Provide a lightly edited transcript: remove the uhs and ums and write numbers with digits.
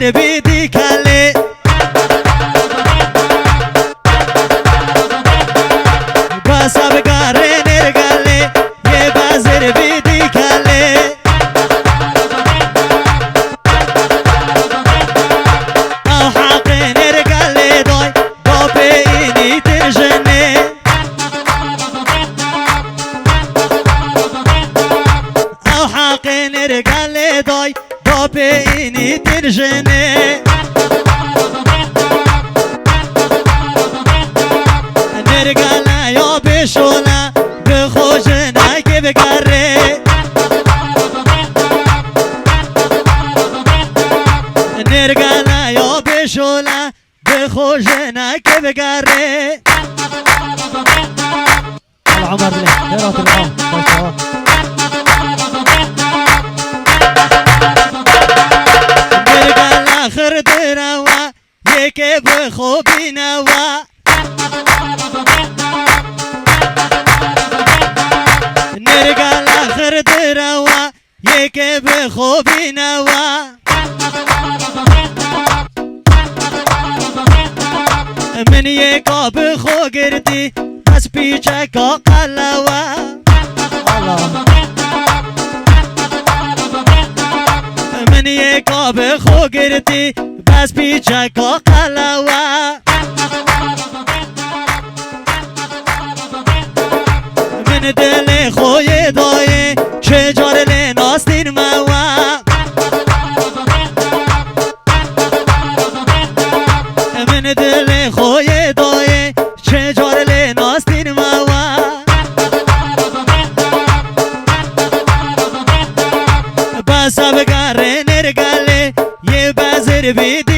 بازر بیدی کله باسا بگاره نرگله یه بازر بیدی کله او حق نرگله دای با بینی ترجنه او حق نرگله دای با بینی ترجنه نرگله یا بشوله به خوشنه که بگره نرگله یا بشوله به خوشنه که بگره عمر له خيرات العام نرگله خرد روا یکی به خوبی نوا نرگله خرد روا یکی به خوبی نوا من یکا به خو گردی از پیچه کا قلوا من یکا به خو گردی بس پیچه کا قلوا من دل خوی دایه چه جار لناستین موا من دل خوی دایه چه جار لناستین موا بس بگره نرگله یه بازر بیدی